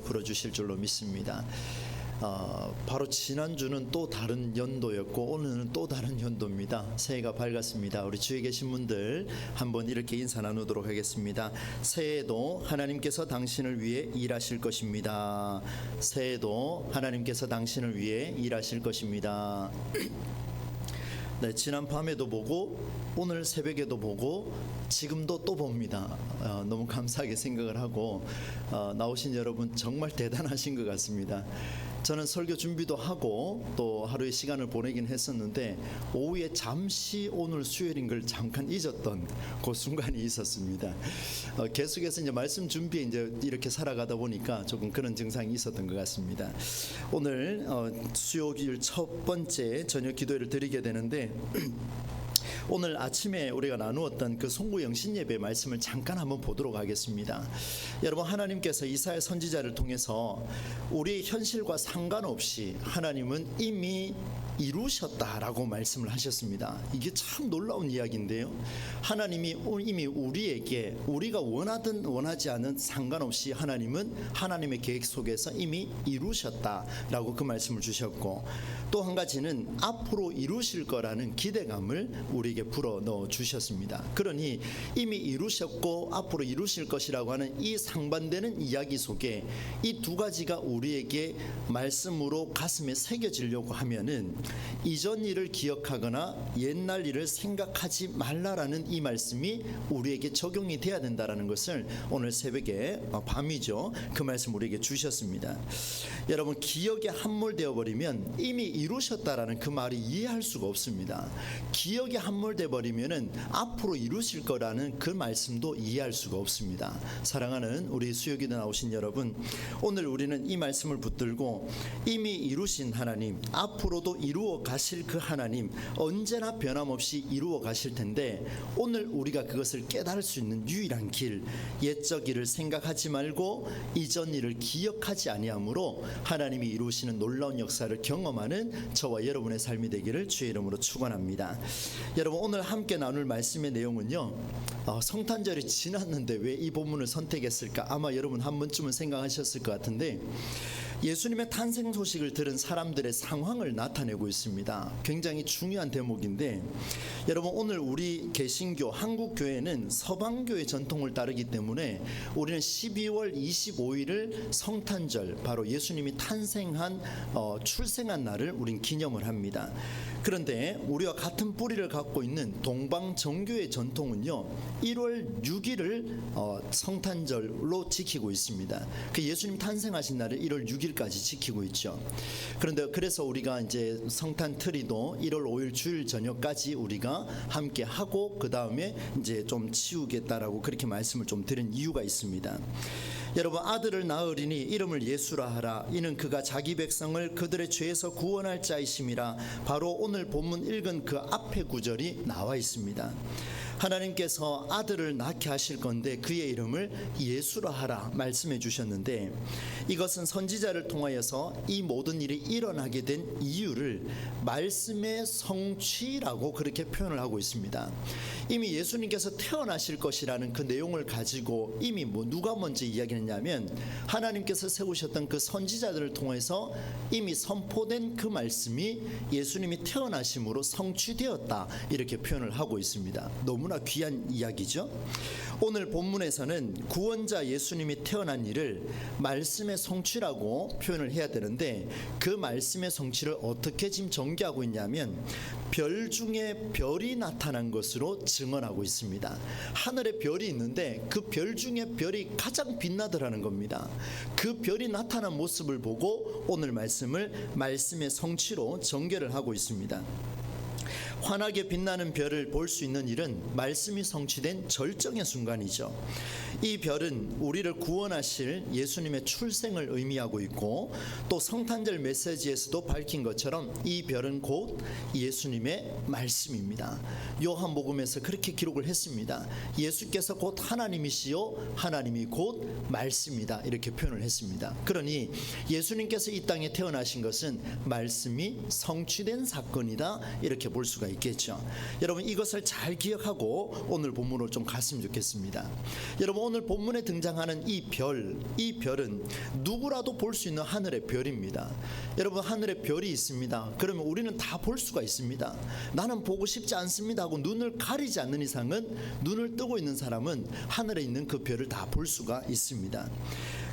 베풀어 주실 줄로 믿습니다. 바로 지난주는 또 다른 연도였고 오늘은 또 다른 연도입니다. 새해가 밝았습니다. 우리 주위에 계신 분들 한번 이렇게 인사 나누도록 하겠습니다. 새해도 하나님께서 당신을 위해 일하실 것입니다. 새해도 하나님께서 당신을 위해 일하실 것입니다. 네, 지난 밤에도 보고 오늘 새벽에도 보고 지금도 또 봅니다. 너무 감사하게 생각을 하고 나오신 여러분 정말 대단하신 것 같습니다. 저는 설교 준비도 하고 또 하루의 시간을 보내긴 했었는데 오후에 잠시 오늘 수요일인 걸 잠깐 잊었던 그 순간이 있었습니다. 계속해서 이제 말씀 준비에 이제 이렇게 살아가다 보니까 조금 그런 증상이 있었던 것 같습니다. 오늘 수요일 첫 번째 저녁 기도회를 드리게 되는데 오늘 아침에 우리가 나누었던 그 송구영신 예배 말씀을 잠깐 한번 보도록 하겠습니다. 여러분, 하나님께서 이사야 선지자를 통해서 우리의 현실과 상관없이 하나님은 이미 이루셨다라고 말씀을 하셨습니다. 이게 참 놀라운 이야기인데요. 하나님이 이미 우리에게 우리가 원하든 원하지 않은 상관없이 하나님은 하나님의 계획 속에서 이미 이루셨다라고 그 말씀을 주셨고, 또 한 가지는 앞으로 이루실 거라는 기대감을 우리에게 불어넣어 주셨습니다. 그러니 이미 이루셨고 앞으로 이루실 것이라고 하는 이 상반되는 이야기 속에 이 두 가지가 우리에게 말씀으로 가슴에 새겨지려고 하면은 이전 일을 기억하거나 옛날 일을 생각하지 말라라는 이 말씀이 우리에게 적용이 돼야 된다라는 것을 오늘 새벽에 밤이죠. 그 말씀 우리에게 주셨습니다. 여러분, 기억에 함몰되어 버리면 이미 이루셨다라는 그 말이 이해할 수가 없습니다. 기억에 함몰되어 버리면은 앞으로 이루실 거라는 그 말씀도 이해할 수가 없습니다. 사랑하는 우리 수요기도 나오신 여러분, 오늘 우리는 이 말씀을 붙들고 이미 이루신 하나님, 앞으로도 이루어 가실 그 하나님, 언제나 변함없이 이루어 가실 텐데 오늘 우리가 그것을 깨달을 수 있는 유일한 길, 옛적 일을 생각하지 말고 이전 일을 기억하지 아니함으로 하나님이 이루시는 놀라운 역사를 경험하는 저와 여러분의 삶이 되기를 주의 이름으로 축원합니다. 여러분, 오늘 함께 나눌 말씀의 내용은요, 성탄절이 지났는데 왜 이 본문을 선택했을까? 아마 여러분 한 번쯤은 생각하셨을 것 같은데, 예수님의 탄생 소식을 들은 사람들의 상황을 나타내고 있습니다. 굉장히 중요한 대목인데, 여러분, 오늘 우리 개신교 한국교회는 서방교의 전통을 따르기 때문에 우리는 12월 25일을 성탄절, 바로 예수님이 탄생한 출생한 날을 우린 기념을 합니다. 그런데 우리와 같은 뿌리를 갖고 있는 동방정교의 전통은요, 1월 6일을 성탄절로 지키고 있습니다. 그 예수님 탄생하신 날을 1월 6일까지 지키고 있죠. 그런데 그래서 우리가 이제 성탄 트리도 1월 5일 주일 저녁까지 우리가 함께 하고 그 다음에 이제 좀 치우겠다라고 그렇게 말씀을 좀 드린 이유가 있습니다. 여러분, 아들을 낳으리니 이름을 예수라 하라. 이는 그가 자기 백성을 그들의 죄에서 구원할 자이심이라. 바로 오늘 본문 읽은 그 앞에 구절이 나와 있습니다. 하나님께서 아들을 낳게 하실 건데 그의 이름을 예수라 하라 말씀해 주셨는데, 이것은 선지자를 통하여서 이 모든 일이 일어나게 된 이유를 말씀의 성취라고 그렇게 표현을 하고 있습니다. 이미 예수님께서 태어나실 것이라는 그 내용을 가지고 이미 누가 먼저 이야기했냐면 하나님께서 세우셨던 그 선지자들을 통해서 이미 선포된 그 말씀이 예수님이 태어나심으로 성취되었다, 이렇게 표현을 하고 있습니다. 너무나 귀한 이야기죠. 오늘 본문에서는 구원자 예수님이 태어난 일을 말씀의 성취라고 표현을 해야 되는데, 그 말씀의 성취를 어떻게 지금 전개하고 있냐면 별 중에 별이 나타난 것으로 증언하고 있습니다. 하늘에 별이 있는데 그 별 중에 별이 가장 빛나더라는 겁니다. 그 별이 나타난 모습을 보고 오늘 말씀을 말씀의 성취로 전개를 하고 있습니다. 환하게 빛나는 별을 볼 수 있는 일은 말씀이 성취된 절정의 순간이죠. 이 별은 우리를 구원하실 예수님의 출생을 의미하고 있고, 또 성탄절 메시지에서도 밝힌 것처럼 이 별은 곧 예수님의 말씀입니다. 요한복음에서 그렇게 기록을 했습니다. 예수께서 곧 하나님이시요 하나님이 곧 말씀이다, 이렇게 표현을 했습니다. 그러니 예수님께서 이 땅에 태어나신 것은 말씀이 성취된 사건이다, 이렇게 볼 수가 있겠죠. 여러분 이것을 잘 기억하고 오늘 본문으로 좀 갔으면 좋겠습니다. 여러분 오늘 본문에 등장하는 이 별은 누구라도 볼 수 있는 하늘의 별입니다. 여러분 하늘에 별이 있습니다. 그러면 우리는 다 볼 수가 있습니다. 나는 보고 싶지 않습니다 하고 눈을 가리지 않는 이상은, 눈을 뜨고 있는 사람은 하늘에 있는 그 별을 다 볼 수가 있습니다.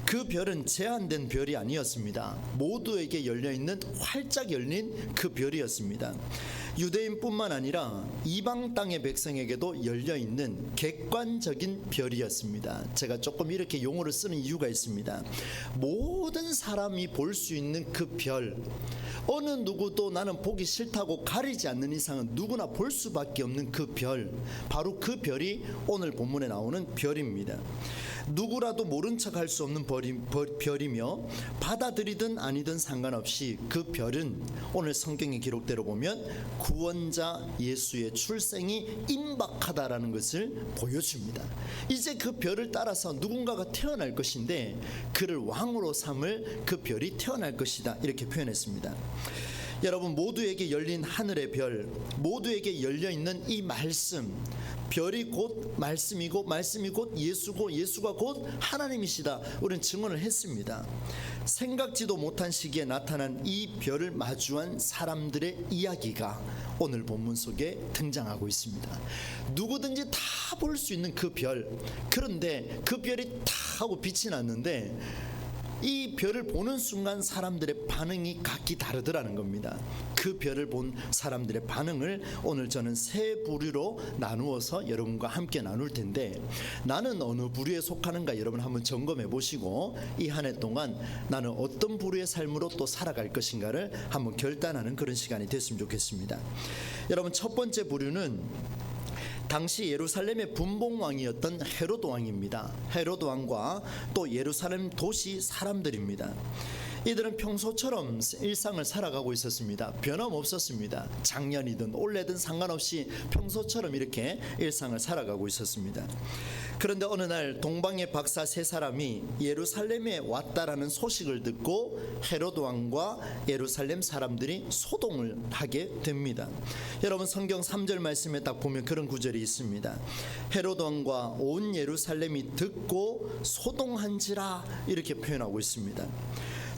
그 별은 제한된 별이 아니었습니다. 모두에게 열려있는, 활짝 열린 그 별이었습니다. 유대인뿐만 아니라 이방 땅의 백성에게도 열려있는 객관적인 별이었습니다. 제가 조금 이렇게 용어를 쓰는 이유가 있습니다. 모든 사람이 볼 수 있는 그 별, 어느 누구도 나는 보기 싫다고 가리지 않는 이상은 누구나 볼 수밖에 없는 그 별, 바로 그 별이 오늘 본문에 나오는 별입니다. 누구라도 모른 척 할 수 없는 별이며 받아들이든 아니든 상관없이 그 별은 오늘 성경의 기록대로 보면 구원자 예수의 출생이 임박하다라는 것을 보여줍니다. 이제 그 별을 따라서 누군가가 태어날 것인데 그를 왕으로 삼을 그 별이 태어날 것이다, 이렇게 표현했습니다. 여러분 모두에게 열린 하늘의 별, 모두에게 열려있는 이 말씀, 별이 곧 말씀이고 말씀이 곧 예수고 예수가 곧 하나님이시다, 우리는 증언을 했습니다. 생각지도 못한 시기에 나타난 이 별을 마주한 사람들의 이야기가 오늘 본문 속에 등장하고 있습니다. 누구든지 다 볼 수 있는 그 별, 그런데 그 별이 탁 하고 빛이 났는데 이 별을 보는 순간 사람들의 반응이 각기 다르더라는 겁니다. 그 별을 본 사람들의 반응을 오늘 저는 세 부류로 나누어서 여러분과 함께 나눌 텐데, 나는 어느 부류에 속하는가 여러분 한번 점검해 보시고 이 한 해 동안 나는 어떤 부류의 삶으로 또 살아갈 것인가를 한번 결단하는 그런 시간이 됐으면 좋겠습니다. 여러분 첫 번째 부류는 당시 예루살렘의 분봉왕이었던 헤롯 왕입니다. 헤롯 왕과 또 예루살렘 도시 사람들입니다. 이들은 평소처럼 일상을 살아가고 있었습니다. 변함없었습니다. 작년이든 올해든 상관없이 평소처럼 이렇게 일상을 살아가고 있었습니다. 그런데 어느 날 동방의 박사 세 사람이 예루살렘에 왔다라는 소식을 듣고 헤롯 왕과 예루살렘 사람들이 소동을 하게 됩니다. 여러분 성경 3절 말씀에 딱 보면 그런 구절이 있습니다. 헤롯 왕과 온 예루살렘이 듣고 소동한지라, 이렇게 표현하고 있습니다.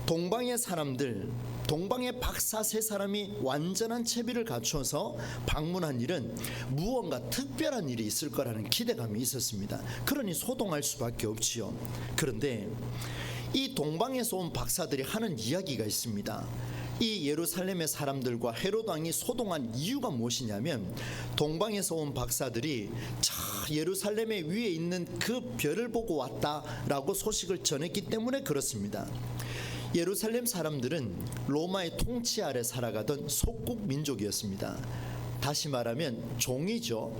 동방의 사람들, 동방의 박사 세 사람이 완전한 채비를 갖추어서 방문한 일은 무언가 특별한 일이 있을 거라는 기대감이 있었습니다. 그러니 소동할 수밖에 없지요. 그런데 이 동방에서 온 박사들이 하는 이야기가 있습니다. 이 예루살렘의 사람들과 헤롯 왕이 소동한 이유가 무엇이냐면, 동방에서 온 박사들이 저 예루살렘의 위에 있는 그 별을 보고 왔다라고 소식을 전했기 때문에 그렇습니다. 예루살렘 사람들은 로마의 통치 아래 살아가던 속국 민족이었습니다. 다시 말하면 종이죠.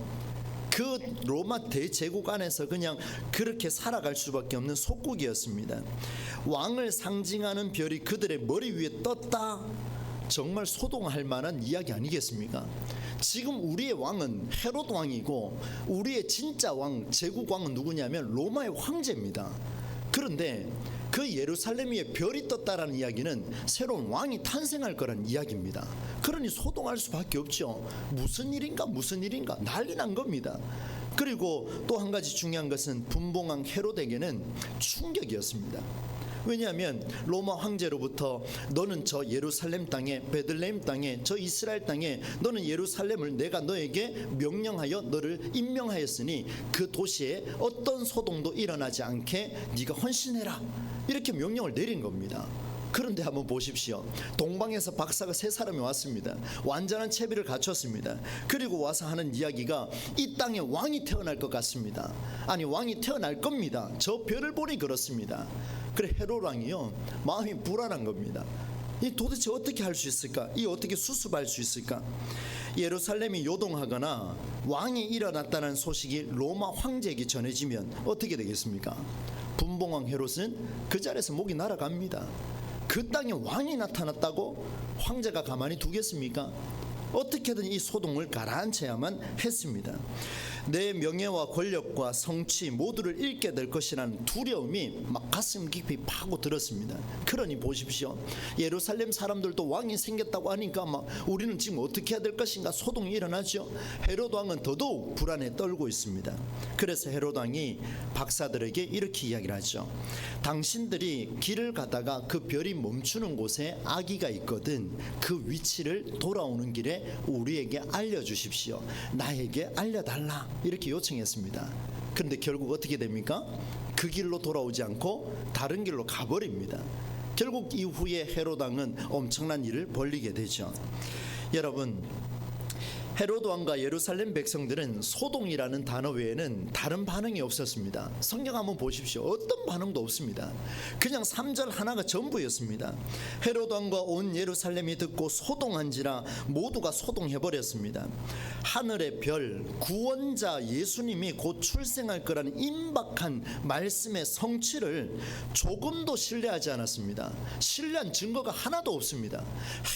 그 로마 대제국 안에서 그냥 그렇게 살아갈 수밖에 없는 속국이었습니다. 왕을 상징하는 별이 그들의 머리 위에 떴다, 정말 소동할 만한 이야기 아니겠습니까? 지금 우리의 왕은 헤롯 왕이고 우리의 진짜 왕, 제국 왕은 누구냐면 로마의 황제입니다. 그런데 그 예루살렘 위에 별이 떴다라는 이야기는 새로운 왕이 탄생할 거라는 이야기입니다. 그러니 소동할 수밖에 없죠. 무슨 일인가 난리 난 겁니다. 그리고 또 한 가지 중요한 것은 분봉왕 헤롯에게는 충격이었습니다. 왜냐하면 로마 황제로부터 너는 저 예루살렘 땅에, 베들레헴 땅에, 저 이스라엘 땅에, 너는 예루살렘을 내가 너에게 명령하여 너를 임명하였으니 그 도시에 어떤 소동도 일어나지 않게 네가 헌신해라, 이렇게 명령을 내린 겁니다. 그런데 한번 보십시오. 동방에서 박사가 세 사람이 왔습니다. 완전한 채비를 갖췄습니다. 그리고 와서 하는 이야기가 이 땅에 왕이 태어날 것 같습니다. 아니 왕이 태어날 겁니다. 저 별을 보니 그렇습니다. 그래 헤롯 왕이요, 마음이 불안한 겁니다. 이 도대체 어떻게 할 수 있을까? 이 어떻게 수습할 수 있을까? 예루살렘이 요동하거나 왕이 일어났다는 소식이 로마 황제에게 전해지면 어떻게 되겠습니까? 분봉왕 헤롯은 그 자리에서 목이 날아갑니다. 그 땅에 왕이 나타났다고 황제가 가만히 두겠습니까? 어떻게든 이 소동을 가라앉혀야만 했습니다. 내 명예와 권력과 성취 모두를 잃게 될 것이라는 두려움이 막 가슴 깊이 파고 들었습니다. 그러니 보십시오. 예루살렘 사람들도 왕이 생겼다고 하니까 막 우리는 지금 어떻게 해야 될 것인가 소동이 일어나죠. 헤롯 왕은 더더욱 불안에 떨고 있습니다. 그래서 헤롯 왕이 박사들에게 이렇게 이야기를 하죠. 당신들이 길을 가다가 그 별이 멈추는 곳에 아기가 있거든. 그 위치를 돌아오는 길에 우리에게 알려주십시오. 나에게 알려달라. 이렇게 요청했습니다. 그런데 결국 어떻게 됩니까? 그 길로 돌아오지 않고 다른 길로 가버립니다. 결국 이후에 헤롯 왕은 엄청난 일을 벌이게 되죠. 여러분, 헤롯 왕과 예루살렘 백성들은 소동이라는 단어 외에는 다른 반응이 없었습니다. 성경 한번 보십시오. 어떤 반응도 없습니다. 그냥 3절 하나가 전부였습니다. 헤롯 왕과 온 예루살렘이 듣고 소동한지라 모두가 소동해버렸습니다. 하늘의 별, 구원자 예수님이 곧 출생할 거라는 임박한 말씀의 성취를 조금도 신뢰하지 않았습니다. 신뢰한 증거가 하나도 없습니다.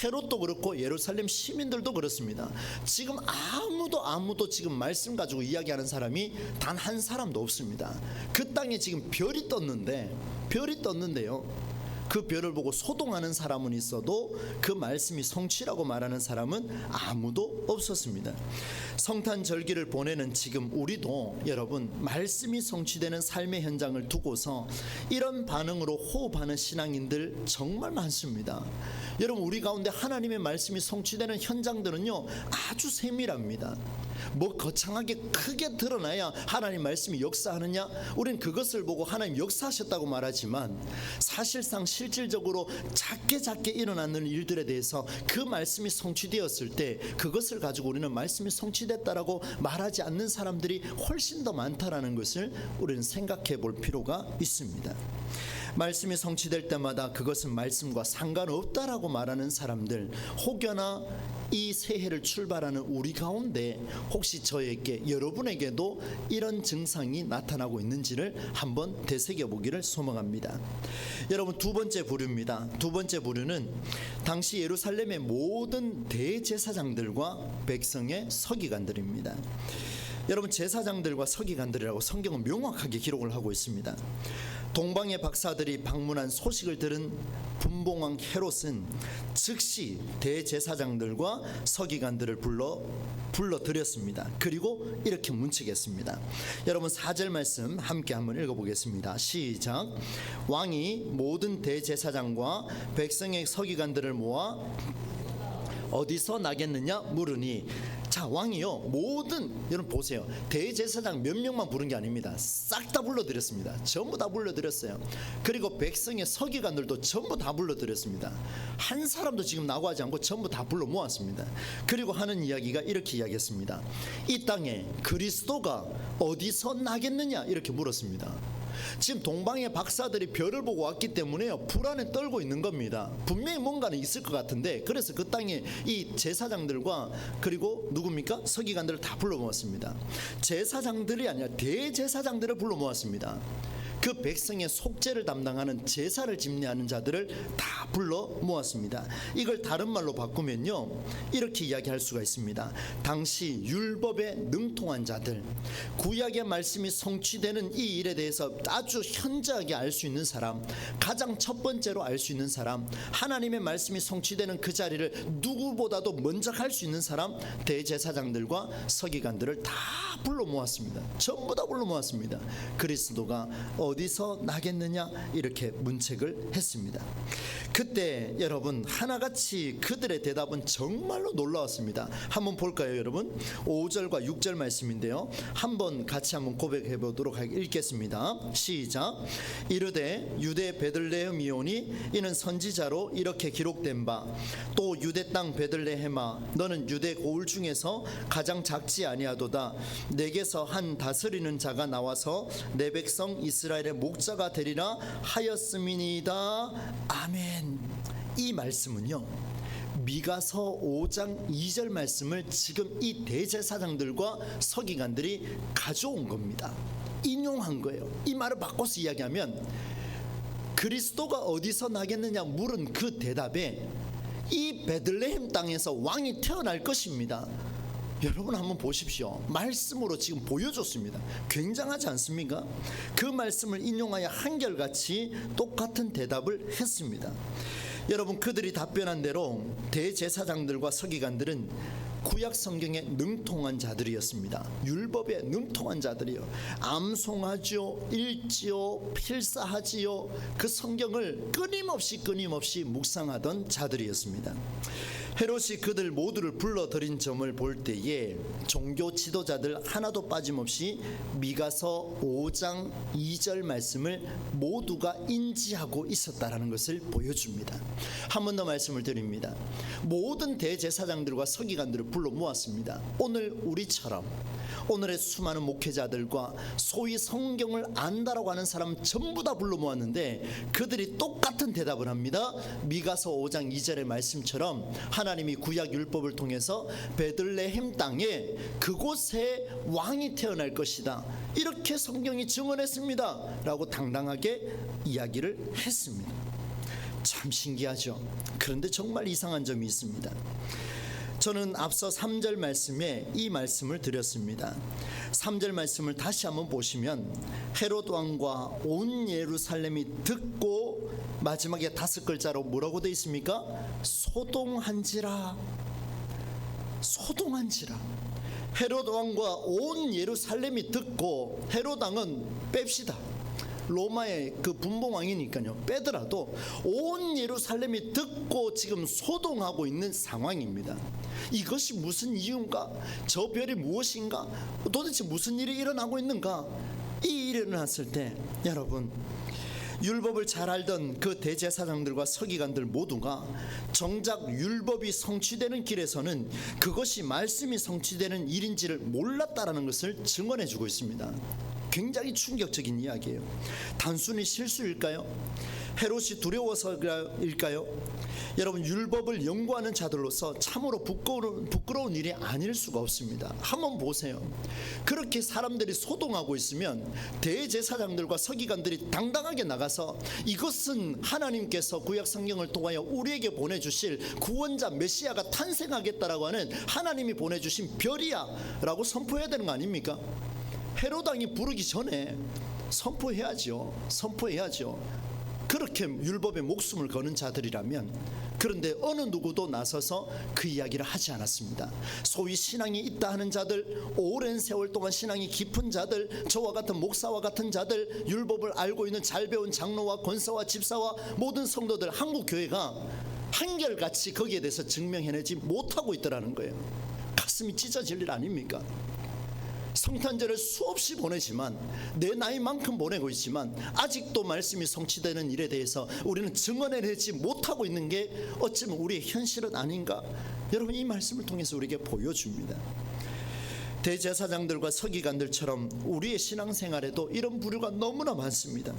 헤롯도 그렇고 예루살렘 시민들도 그렇습니다. 지금 아무도 지금 말씀 가지고 이야기하는 사람이 단 한 사람도 없습니다. 그 땅에 지금 별이 떴는데요. 그 별을 보고 소동하는 사람은 있어도 그 말씀이 성취라고 말하는 사람은 아무도 없었습니다. 성탄절기를 보내는 지금 우리도 여러분 말씀이 성취되는 삶의 현장을 두고서 이런 반응으로 호흡하는 신앙인들 정말 많습니다. 여러분, 우리 가운데 하나님의 말씀이 성취되는 현장들은요 아주 세밀합니다. 뭐 거창하게 크게 드러나야 하나님 말씀이 역사하느냐? 우리는 그것을 보고 하나님 역사하셨다고 말하지만 사실상 실질적으로 작게 일어나는 일들에 대해서 그 말씀이 성취되었을 때 그것을 가지고 우리는 말씀이 성취됐다라고 말하지 않는 사람들이 훨씬 더 많다라는 것을 우리는 생각해 볼 필요가 있습니다. 말씀이 성취될 때마다 그것은 말씀과 상관없다라고 말하는 사람들, 혹여나 이 새해를 출발하는 우리 가운데 혹시 저에게, 여러분에게도 이런 증상이 나타나고 있는지를 한번 되새겨 보기를 소망합니다. 여러분, 두 번째 부류입니다. 두 번째 부류는 당시 예루살렘의 모든 대제사장들과 백성의 서기관들입니다. 여러분, 제사장들과 서기관들이라고 성경은 명확하게 기록을 하고 있습니다. 동방의 박사들이 방문한 소식을 들은 분봉왕 헤롯은 즉시 대제사장들과 서기관들을 불러들였습니다. 그리고 이렇게 문책했습니다. 여러분, 4절 말씀 함께 한번 읽어보겠습니다. 시작. 왕이 모든 대제사장과 백성의 서기관들을 모아 어디서 나겠느냐 물으니, 자, 왕이요 모든, 여러분 보세요, 대제사장 몇 명만 부른 게 아닙니다. 싹 다 불러들였습니다. 전부 다 불러들였어요. 그리고 백성의 서기관들도 전부 다 불러들였습니다. 한 사람도 지금 나고하지 않고 전부 다 불러 모았습니다. 그리고 하는 이야기가 이렇게 이야기했습니다. 이 땅에 그리스도가 어디서 나겠느냐 이렇게 물었습니다. 지금 동방의 박사들이 별을 보고 왔기 때문에요 불안에 떨고 있는 겁니다. 분명히 뭔가는 있을 것 같은데, 그래서 그 땅에 이 제사장들과 그리고 누굽니까? 서기관들을 다 불러 모았습니다. 제사장들이 아니라 대제사장들을 불러 모았습니다. 그 백성의 속죄를 담당하는 제사를 집례하는 자들을 다 불러 모았습니다. 이걸 다른 말로 바꾸면요 이렇게 이야기할 수가 있습니다. 당시 율법에 능통한 자들, 구약의 말씀이 성취되는 이 일에 대해서 아주 현저하게 알 수 있는 사람, 가장 첫 번째로 알 수 있는 사람, 하나님의 말씀이 성취되는 그 자리를 누구보다도 먼저 갈 수 있는 사람, 대제사장들과 서기관들을 다 불러 모았습니다. 전부 다 불러 모았습니다. 그리스도가 어디서 나겠느냐 이렇게 문책을 했습니다. 그때 여러분 하나같이 그들의 대답은 정말로 놀라웠습니다. 한번 볼까요 여러분? 5절과 6절 말씀인데요, 한번 같이 한번 고백해 보도록 읽겠습니다. 시작. 이르되 유대 베들레헴이오니 이는 선지자로 이렇게 기록된 바, 또 유대 땅 베들레헴아 너는 유대 고을 중에서 가장 작지 아니하도다. 내게서 한 다스리는 자가 나와서 내 백성 이스라엘의 목자가 되리라 하였음이니이다. 아멘. 이 말씀은요 미가서 5장 2절 말씀을 지금 이 대제사장들과 서기관들이 가져온 겁니다. 인용한 거예요. 이 말을 바꿔서 이야기하면 그리스도가 어디서 나겠느냐 물은 그 대답에 이 베들레헴 땅에서 왕이 태어날 것입니다. 여러분 한번 보십시오. 말씀으로 지금 보여줬습니다. 굉장하지 않습니까? 그 말씀을 인용하여 한결같이 똑같은 대답을 했습니다. 여러분, 그들이 답변한 대로 대제사장들과 서기관들은 구약 성경에 능통한 자들이었습니다. 율법에 능통한 자들이요, 암송하지요, 읽지요, 필사하지요. 그 성경을 끊임없이 묵상하던 자들이었습니다. 헤롯이 그들 모두를 불러들인 점을 볼 때에 종교 지도자들 하나도 빠짐없이 미가서 5장 2절 말씀을 모두가 인지하고 있었다라는 것을 보여줍니다. 한 번 더 말씀을 드립니다. 모든 대제사장들과 서기관들을 불러 모았습니다. 오늘 우리처럼 오늘의 수많은 목회자들과 소위 성경을 안다라고 하는 사람 전부 다 불러 모았는데 그들이 똑같은 대답을 합니다. 미가서 5장 2절의 말씀처럼 하나님이 구약 율법을 통해서 베들레헴 땅에 그곳에 왕이 태어날 것이다, 이렇게 성경이 증언했습니다 라고 당당하게 이야기를 했습니다. 참 신기하죠. 그런데 정말 이상한 점이 있습니다. 저는 앞서 3절 말씀에 이 말씀을 드렸습니다. 3절 말씀을 다시 한번 보시면 헤롯 왕과 온 예루살렘이 듣고, 마지막에 5글자로 뭐라고 되어 있습니까? 소동한지라. 소동한지라. 헤롯 왕과 온 예루살렘이 듣고, 헤롯 왕은 뺍시다, 로마의 그 분봉왕이니까요, 빼더라도 온 예루살렘이 듣고 지금 소동하고 있는 상황입니다. 이것이 무슨 이유인가? 저 별이 무엇인가? 도대체 무슨 일이 일어나고 있는가? 이 일이 일어났을 때 여러분, 율법을 잘 알던 그 대제사장들과 서기관들 모두가 정작 율법이 성취되는 길에서는 그것이 말씀이 성취되는 일인지를 몰랐다라는 것을 증언해 주고 있습니다. 굉장히 충격적인 이야기예요. 단순히 실수일까요? 헤롯이 두려워서일까요? 여러분, 율법을 연구하는 자들로서 참으로 부끄러운 일이 아닐 수가 없습니다. 한번 보세요. 그렇게 사람들이 소동하고 있으면 대제사장들과 서기관들이 당당하게 나가서 이것은 하나님께서 구약 성경을 통하여 우리에게 보내주실 구원자 메시아가 탄생하겠다라고 하는 하나님이 보내주신 별이야 라고 선포해야 되는 거 아닙니까? 헤롯 왕이 부르기 전에 선포해야죠. 그렇게 율법에 목숨을 거는 자들이라면. 그런데 어느 누구도 나서서 그 이야기를 하지 않았습니다. 소위 신앙이 있다 하는 자들, 오랜 세월 동안 신앙이 깊은 자들, 저와 같은 목사와 같은 자들, 율법을 알고 있는 잘 배운 장로와 권사와 집사와 모든 성도들, 한국 교회가 한결같이 거기에 대해서 증명해내지 못하고 있더라는 거예요. 가슴이 찢어질 일 아닙니까? 성탄절을 수없이 보내지만, 내 나이만큼 보내고 있지만 아직도 말씀이 성취되는 일에 대해서 우리는 증언해내지 못하고 있는 게 어쩌면 우리의 현실은 아닌가? 여러분, 이 말씀을 통해서 우리에게 보여줍니다. 대제사장들과 서기관들처럼 우리의 신앙생활에도 이런 부류가 너무나 많습니다.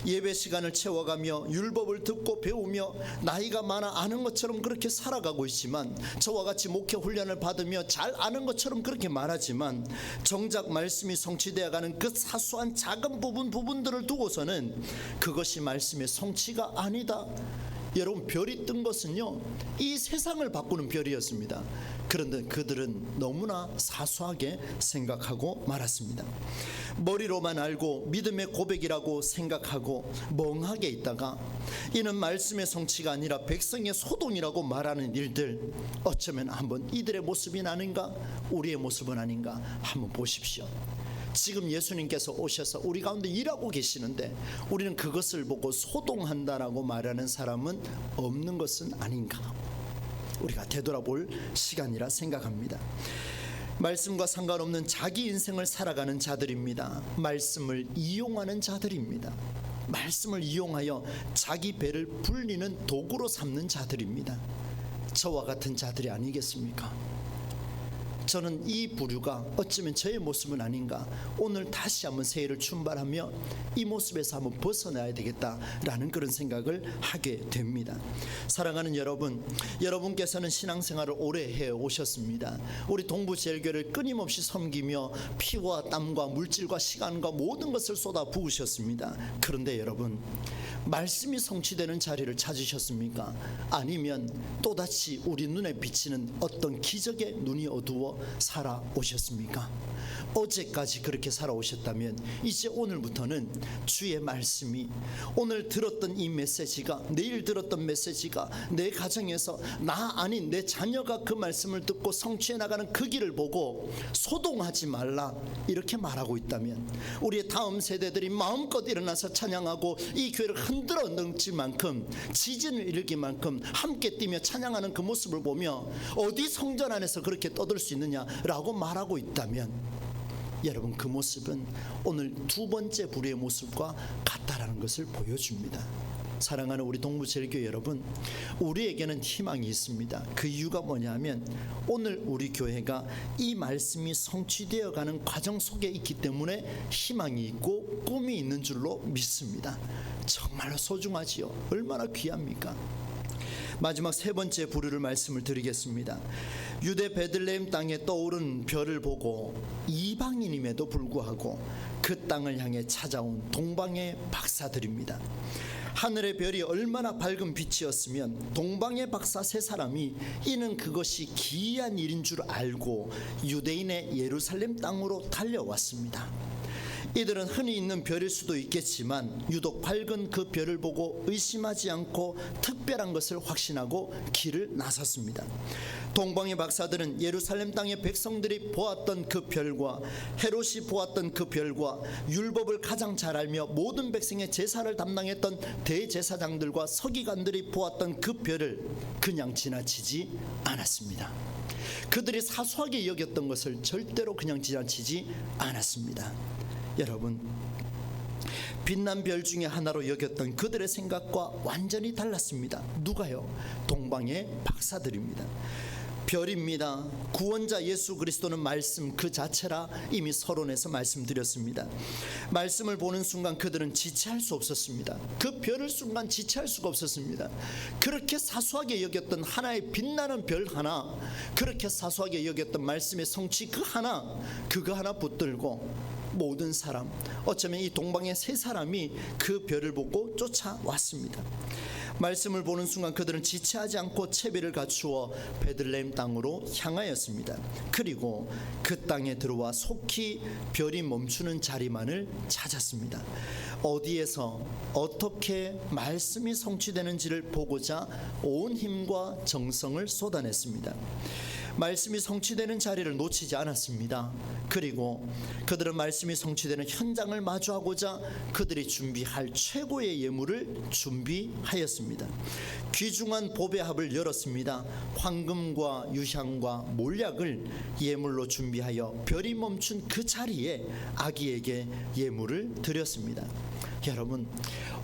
예배 시간을 채워가며 율법을 듣고 배우며 나이가 많아 아는 것처럼 그렇게 살아가고 있지만, 저와 같이 목회 훈련을 받으며 잘 아는 것처럼 그렇게 말하지만, 정작 말씀이 성취되어가는 그 사소한 작은 부분들을 두고서는 그것이 말씀의 성취가 아니다. 여러분, 별이 뜬 것은요, 이 세상을 바꾸는 별이었습니다. 그런데 그들은 너무나 사소하게 생각하고 말았습니다. 머리로만 알고 믿음의 고백이라고 생각하고 멍하게 있다가 이는 말씀의 성취가 아니라 백성의 소동이라고 말하는 일들, 어쩌면 한번 이들의 모습이 아닌가, 우리의 모습은 아닌가 한번 보십시오. 지금 예수님께서 오셔서 우리 가운데 일하고 계시는데 우리는 그것을 보고 소동한다라고 말하는 사람은 없는 것은 아닌가, 우리가 되돌아볼 시간이라 생각합니다. 말씀과 상관없는 자기 인생을 살아가는 자들입니다. 말씀을 이용하는 자들입니다. 말씀을 이용하여 자기 배를 불리는 도구로 삼는 자들입니다. 저와 같은 자들이 아니겠습니까? 저는 이 부류가 어쩌면 저의 모습은 아닌가, 오늘 다시 한번 새해를 출발하며 이 모습에서 한번 벗어나야 되겠다라는 그런 생각을 하게 됩니다. 사랑하는 여러분, 여러분께서는 신앙생활을 오래 해오셨습니다. 우리 동부제일교회를 끊임없이 섬기며 피와 땀과 물질과 시간과 모든 것을 쏟아 부으셨습니다. 그런데 여러분, 말씀이 성취되는 자리를 찾으셨습니까? 아니면 또다시 우리 눈에 비치는 어떤 기적의 눈이 어두워 살아오셨습니까? 어제까지 그렇게 살아오셨다면 이제 오늘부터는 주의 말씀이, 오늘 들었던 이 메시지가, 내일 들었던 메시지가 내 가정에서 나 아닌 내 자녀가 그 말씀을 듣고 성취해 나가는 그 길을 보고 소동하지 말라 이렇게 말하고 있다면, 우리의 다음 세대들이 마음껏 일어나서 찬양하고 이 교회를 흔들어 넘칠 만큼, 지진을 일으킬 만큼 함께 뛰며 찬양하는 그 모습을 보며 어디 성전 안에서 그렇게 떠들 수 있느냐라고 말하고 있다면, 여러분, 그 모습은 오늘 두 번째 부류의 모습과 같다라는 것을 보여줍니다. 사랑하는 우리 동부제일교회 여러분, 우리에게는 희망이 있습니다. 그 이유가 뭐냐면, 오늘 우리 교회가 이 말씀이 성취되어가는 과정 속에 있기 때문에 희망이 있고 꿈이 있는 줄로 믿습니다. 정말로 소중하지요. 얼마나 귀합니까? 마지막 세 번째 부류를 말씀을 드리겠습니다. 유대 베들레헴 땅에 떠오른 별을 보고 이방인임에도 불구하고 그 땅을 향해 찾아온 동방의 박사들입니다. 하늘의 별이 얼마나 밝은 빛이었으면 동방의 박사 세 사람이 이는 그것이 기이한 일인 줄 알고 유대인의 예루살렘 땅으로 달려왔습니다. 이들은 흔히 있는 별일 수도 있겠지만 유독 밝은 그 별을 보고 의심하지 않고 특별한 것을 확신하고 길을 나섰습니다. 동방의 박사들은 예루살렘 땅의 백성들이 보았던 그 별과 헤롯이 보았던 그 별과 율법을 가장 잘 알며 모든 백성의 제사를 담당했던 대제사장들과 서기관들이 보았던 그 별을 그냥 지나치지 않았습니다. 그들이 사소하게 여겼던 것을 절대로 그냥 지나치지 않았습니다. 여러분, 빛난 별 중에 하나로 여겼던 그들의 생각과 완전히 달랐습니다. 누가요? 동방의 박사들입니다. 별입니다. 구원자 예수 그리스도는 말씀 그 자체라 이미 서론에서 말씀드렸습니다. 말씀을 보는 순간 그들은 지체할 수 없었습니다. 그 별을 순간 지체할 수가 없었습니다. 그렇게 사소하게 여겼던 하나의 빛나는 별 하나, 그렇게 사소하게 여겼던 말씀의 성취 그 하나, 그거 하나 붙들고 모든 사람, 어쩌면 이 동방의 세 사람이 그 별을 보고 쫓아왔습니다. 말씀을 보는 순간 그들은 지체하지 않고 채비를 갖추어 베들레헴 땅으로 향하였습니다. 그리고 그 땅에 들어와 속히 별이 멈추는 자리만을 찾았습니다. 어디에서 어떻게 말씀이 성취되는지를 보고자 온 힘과 정성을 쏟아냈습니다. 말씀이 성취되는 자리를 놓치지 않았습니다. 그리고 그들은 말씀이 성취되는 현장을 마주하고자 그들이 준비할 최고의 예물을 준비하였습니다. 귀중한 보배합을 열었습니다. 황금과 유향과 몰약을 예물로 준비하여 별이 멈춘 그 자리에 아기에게 예물을 드렸습니다. 여러분,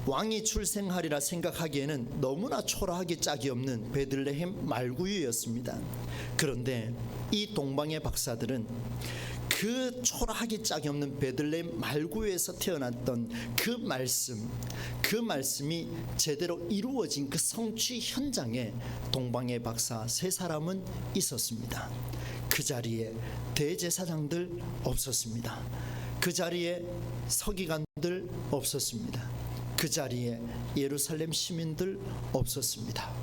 왕이 출생하리라 생각하기에는 너무나 초라하기 짝이 없는 베들레헴 말구유였습니다. 그런데 이 동방의 박사들은 그 초라하기 짝이 없는 베들레헴 말구유에서 태어났던 그 말씀이 제대로 이루어진 그 성취 현장에 동방의 박사 세 사람은 있었습니다. 그 자리에 대제사장들 없었습니다. 그 자리에 서기관들 없었습니다. 그 자리에 예루살렘 시민들 없었습니다.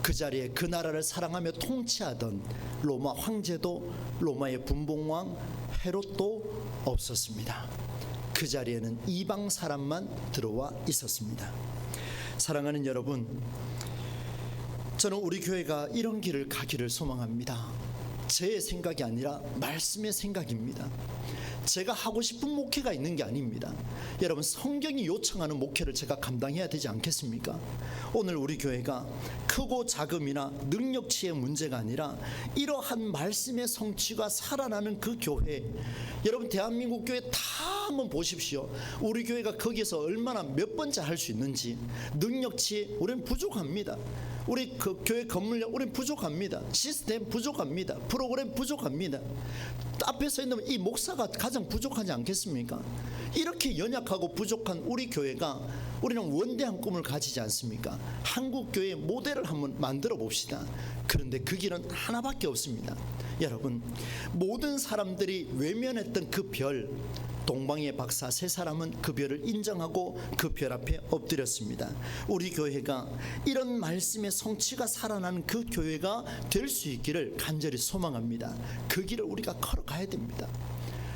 그 자리에 그 나라를 사랑하며 통치하던 로마 황제도, 로마의 분봉왕 헤롯도 없었습니다. 그 자리에는 이방 사람만 들어와 있었습니다. 사랑하는 여러분, 저는 우리 교회가 이런 길을 가기를 소망합니다. 제 생각이 아니라 말씀의 생각입니다. 제가 하고 싶은 목회가 있는 게 아닙니다. 여러분, 성경이 요청하는 목회를 제가 감당해야 되지 않겠습니까? 오늘 우리 교회가 크고 작음이나 능력치의 문제가 아니라 이러한 말씀의 성취가 살아나는 그 교회, 여러분 대한민국 교회 다 한번 보십시오. 우리 교회가 거기서 얼마나 몇 번째 할 수 있는지. 능력치 우리는 부족합니다. 우리 그 교회 건물력 우리는 부족합니다. 시스템 부족합니다. 프로그램 부족합니다. 앞에 서 있는 이 목사가 가장 부족하지 않겠습니까? 이렇게 연약하고 부족한 우리 교회가, 우리는 원대한 꿈을 가지지 않습니까? 한국 교회의 모델을 한번 만들어 봅시다. 그런데 그 길은 하나밖에 없습니다. 여러분, 모든 사람들이 외면했던 그 별, 동방의 박사 세 사람은 그 별을 인정하고 그 별 앞에 엎드렸습니다. 우리 교회가 이런 말씀의 성취가 살아나는 그 교회가 될 수 있기를 간절히 소망합니다. 그 길을 우리가 걸어가야 됩니다.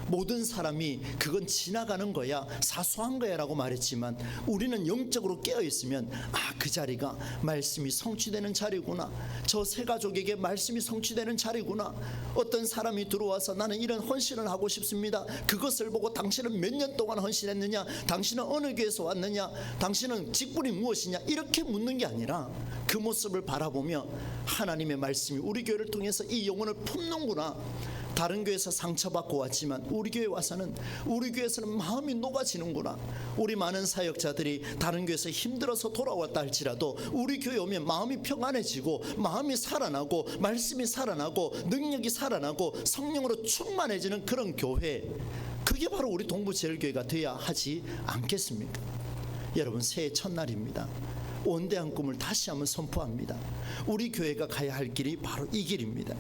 모든 사람이 그건 지나가는 거야, 사소한 거야 라고 말했지만, 우리는 영적으로 깨어있으면 그 자리가 말씀이 성취되는 자리구나, 저 세 가족에게 말씀이 성취되는 자리구나. 어떤 사람이 들어와서 나는 이런 헌신을 하고 싶습니다. 그것을 보고 당신은 몇 년 동안 헌신했느냐, 당신은 어느 교회에서 왔느냐, 당신은 직분이 무엇이냐, 이렇게 묻는 게 아니라 그 모습을 바라보며 하나님의 말씀이 우리 교회를 통해서 이 영혼을 품는구나. 다른 교회에서 상처받고 왔지만 우리 교회 와서는, 우리 교회에서는 마음이 녹아지는구나. 우리 많은 사역자들이 다른 교회에서 힘들어서 돌아왔다 할지라도 우리 교회 오면 마음이 평안해지고, 마음이 살아나고, 말씀이 살아나고, 능력이 살아나고, 성령으로 충만해지는 그런 교회, 그게 바로 우리 동부제일교회가 되어야 하지 않겠습니까? 여러분, 새해 첫날입니다. 원대한 꿈을 다시 한번 선포합니다. 우리 교회가 가야 할 길이 바로 이 길입니다.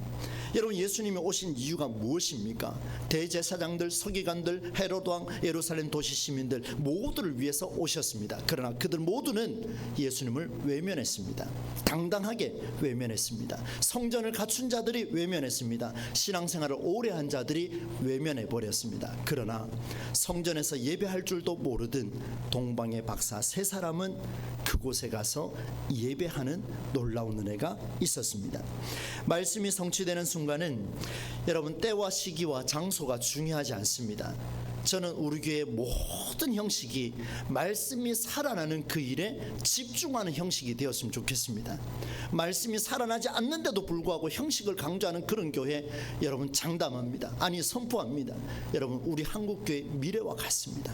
여러분, 예수님이 오신 이유가 무엇입니까? 대제사장들, 서기관들, 헤로드 왕, 예루살렘 도시 시민들 모두를 위해서 오셨습니다. 그러나 그들 모두는 예수님을 외면했습니다. 당당하게 외면했습니다. 성전을 갖춘 자들이 외면했습니다. 신앙생활을 오래 한 자들이 외면해 버렸습니다. 그러나 성전에서 예배할 줄도 모르던 동방의 박사 세 사람은 그곳에 가서 예배하는 놀라운 은혜가 있었습니다. 말씀이 성취되는 순간은 여러분, 때와 시기와 장소가 중요하지 않습니다. 저는 우리 교회의 모든 형식이 말씀이 살아나는 그 일에 집중하는 형식이 되었으면 좋겠습니다. 말씀이 살아나지 않는데도 불구하고 형식을 강조하는 그런 교회, 여러분 장담합니다. 아니, 선포합니다. 여러분, 우리 한국교회 미래와 같습니다.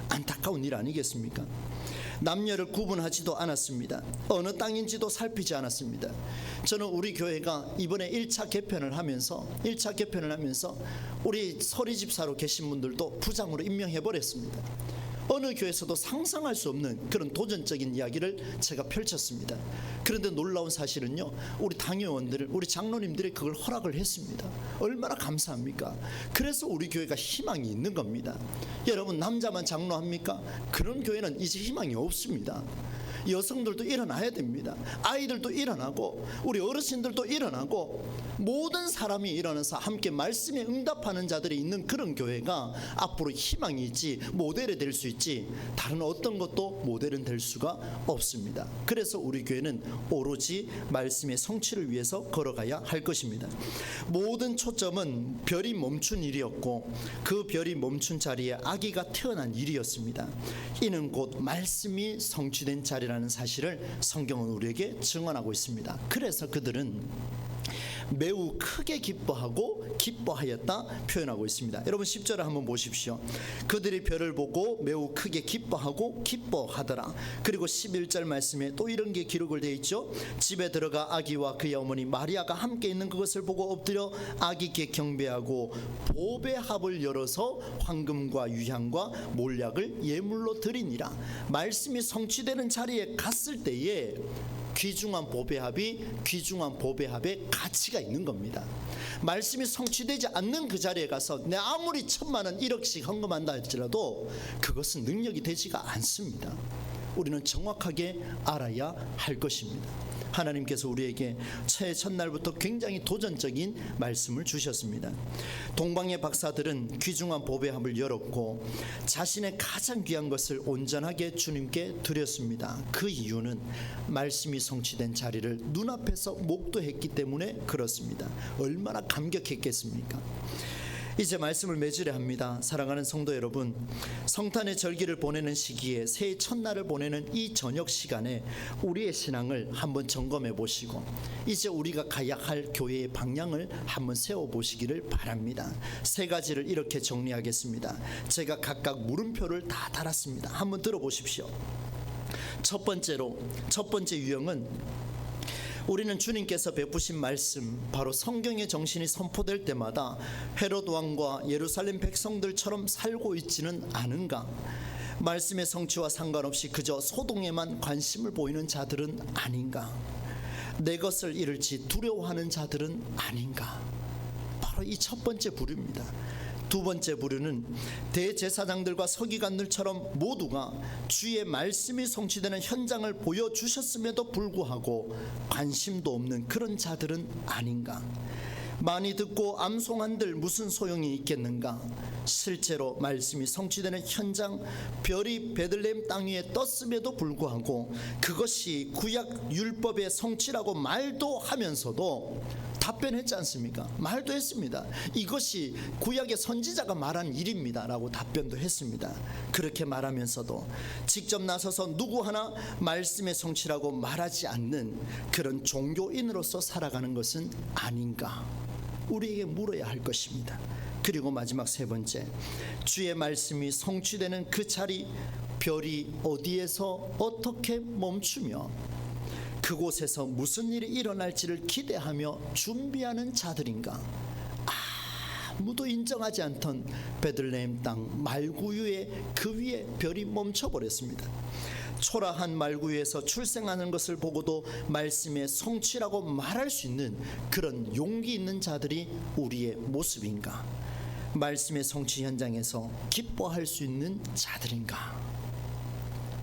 안타까운 일 아니겠습니까? 남녀를 구분하지도 않았습니다. 어느 땅인지도 살피지 않았습니다. 저는 우리 교회가 이번에 1차 개편을 하면서 우리 서리집사로 계신 분들도 부장으로 임명해버렸습니다. 어느 교회에서도 상상할 수 없는 그런 도전적인 이야기를 제가 펼쳤습니다. 그런데 놀라운 사실은요, 우리 당회원들, 우리 장로님들이 그걸 허락을 했습니다. 얼마나 감사합니까? 그래서 우리 교회가 희망이 있는 겁니다. 여러분, 남자만 장로합니까? 그런 교회는 이제 희망이 없습니다. 여성들도 일어나야 됩니다. 아이들도 일어나고, 우리 어르신들도 일어나고, 모든 사람이 일어나서 함께 말씀에 응답하는 자들이 있는 그런 교회가 앞으로 희망이 있지, 모델이 될 수 있지, 다른 어떤 것도 모델은 될 수가 없습니다. 그래서 우리 교회는 오로지 말씀의 성취를 위해서 걸어가야 할 것입니다. 모든 초점은 별이 멈춘 일이었고, 그 별이 멈춘 자리에 아기가 태어난 일이었습니다. 이는 곧 말씀이 성취된 자리라는 사실을 성경은 우리에게 증언하고 있습니다. 그래서 그들은 매우 크게 기뻐하였다 표현하고 있습니다. 여러분, 10절을 한번 보십시오. 그들이 별을 보고 매우 크게 기뻐하더라. 그리고 11절 말씀에 또 이런 게 기록을 되어 있죠. 집에 들어가 아기와 그의 어머니 마리아가 함께 있는 그것을 보고 엎드려 아기께 경배하고 보배합을 열어서 황금과 유향과 몰약을 예물로 드리니라. 말씀이 성취되는 자리에 갔을 때에 귀중한 보배합의 가치가 있는 겁니다. 말씀이 성취되지 않는 그 자리에 가서 내 아무리 1,000만 원 1억씩 헌금한다 할지라도 그것은 능력이 되지가 않습니다. 우리는 정확하게 알아야 할 것입니다. 하나님께서 우리에게 새해 첫날부터 굉장히 도전적인 말씀을 주셨습니다. 동방의 박사들은 귀중한 보배합을 열었고 자신의 가장 귀한 것을 온전하게 주님께 드렸습니다. 그 이유는 말씀이 성취된 자리를 눈앞에서 목도했기 때문에 그렇습니다. 얼마나 감격했겠습니까? 이제 말씀을 맺으려 합니다. 사랑하는 성도 여러분, 성탄의 절기를 보내는 시기에 새해 첫날을 보내는 이 저녁 시간에 우리의 신앙을 한번 점검해 보시고 이제 우리가 가야 할 교회의 방향을 한번 세워 보시기를 바랍니다. 세 가지를 이렇게 정리하겠습니다. 제가 각각 물음표를 다 달았습니다. 한번 들어보십시오. 첫 번째 유형은 우리는 주님께서 베푸신 말씀, 바로 성경의 정신이 선포될 때마다 헤롯 왕과 예루살렘 백성들처럼 살고 있지는 않은가? 말씀의 성취와 상관없이 그저 소동에만 관심을 보이는 자들은 아닌가? 내 것을 잃을지 두려워하는 자들은 아닌가? 바로 이 첫 번째 부류입니다. 두 번째 부류는 대제사장들과 서기관들처럼 모두가 주의 말씀이 성취되는 현장을 보여주셨음에도 불구하고 관심도 없는 그런 자들은 아닌가? 많이 듣고 암송한들 무슨 소용이 있겠는가? 실제로 말씀이 성취되는 현장, 별이 베들레헴 땅 위에 떴음에도 불구하고 그것이 구약 율법의 성취라고 말도 하면서도 답변했지 않습니까? 말도 했습니다. 이것이 구약의 선지자가 말한 일입니다 라고 답변도 했습니다. 그렇게 말하면서도 직접 나서서 누구 하나 말씀의 성취라고 말하지 않는 그런 종교인으로서 살아가는 것은 아닌가? 우리에게 물어야 할 것입니다. 그리고 마지막 세 번째, 주의 말씀이 성취되는 그 자리, 별이 어디에서 어떻게 멈추며 그곳에서 무슨 일이 일어날지를 기대하며 준비하는 자들인가? 아무도 인정하지 않던 베들레헴 땅 말구유의 그 위에 별이 멈춰버렸습니다. 초라한 말구유에서 출생하는 것을 보고도 말씀의 성취라고 말할 수 있는 그런 용기 있는 자들이 우리의 모습인가? 말씀의 성취 현장에서 기뻐할 수 있는 자들인가?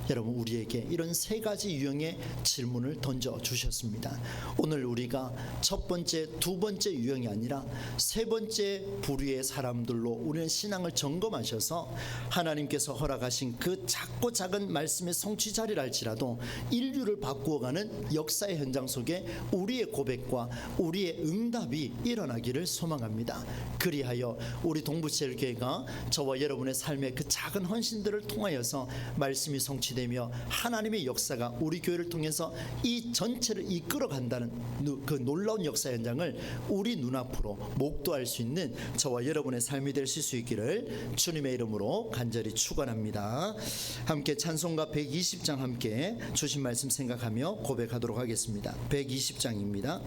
여러분, 우리에게 이런 세 가지 유형의 질문을 던져주셨습니다. 오늘 우리가 첫 번째, 두 번째 유형이 아니라 세 번째 부류의 사람들로 우리는 신앙을 점검하셔서 하나님께서 허락하신 그 작고 작은 말씀의 성취 자리랄지라도 인류를 바꾸어가는 역사의 현장 속에 우리의 고백과 우리의 응답이 일어나기를 소망합니다. 그리하여 우리 동부제일교회가 저와 여러분의 삶의 그 작은 헌신들을 통하여서 말씀이 성취되며 하나님의 역사가 우리 교회를 통해서 이 전체를 이끌어간다는 그 놀라운 역사 현장을 우리 눈앞으로 목도할 수 있는 저와 여러분의 삶이 되실 수 있기를 주님의 이름으로 간절히 축원합니다. 함께 찬송가 120장 함께 주신 말씀 생각하며 고백하도록 하겠습니다. 120장입니다.